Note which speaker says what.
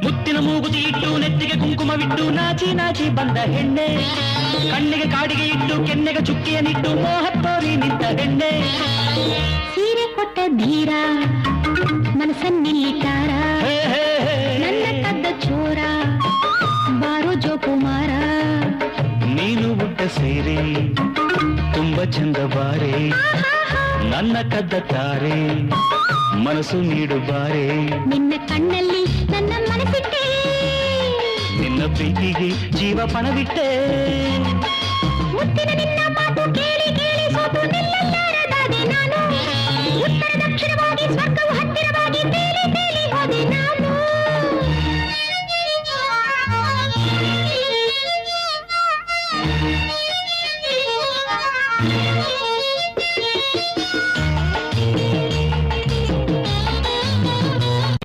Speaker 1: ಮುತ್ತಿನ ಮೂಗುತಿ ಇಟ್ಟು ನೆತ್ತಿಗೆ ಕುಂಕುಮವಿಟ್ಟು ನಾಚಿ ನಾಚಿ ಬಂದ ಹೆಣ್ಣೆ, ಕಣ್ಣಿಗೆ ಕಾಡಿಗೆ ಇಟ್ಟು ಕೆನ್ನೆಗೆ ಚುಕ್ಕಿಯನ್ನಿಟ್ಟು ಮೋಹತ್ತೋರಿ ನಿಂತ ಹೆಣ್ಣೆ.
Speaker 2: ಸೀರೆ ಕೊಟ್ಟ ಧೀರ ಮನಸ್ಸನ್ನಿಲ್ಲಿಟ್ಟಾರ, ನನ್ನ ಕದ್ದ ಚೋರ ಬಾರೋ ಜೋಕುಮಾರ.
Speaker 1: ನೀನು ಉಟ್ಟ ಸೇರೆ ತುಂಬ ಚಂದ ಬಾರೆ, ನನ್ನ ಕದ್ದ ತಾರೆ ಮನಸ್ಸು ನೀಡು ಬಾರೆ.
Speaker 2: ನಿನ್ನ ಕಣ್ಣಲ್ಲಿ ನನ್ನ ಮನಸ್ಸಿಟ್ಟೆ,
Speaker 1: ನಿನ್ನ ಪ್ರೀತಿಗೆ ಜೀವ ಪಣವಿಟ್ಟೆ.
Speaker 2: ಮುತ್ತಿನ ನಿನ್ನ ಮಾತು ಕೇಳಿ ಕೇಳಿ ಸೋತು ನಿಲ್ಲಲಾರದಾದೆ ನಾನು. ಉತ್ತರ ದಕ್ಷಿಣವಾಗಿ ಸ್ವರ್ಗವು ಹತ್ತಿರವಾಗಿ ತೇಲಿ ತೇಲಿ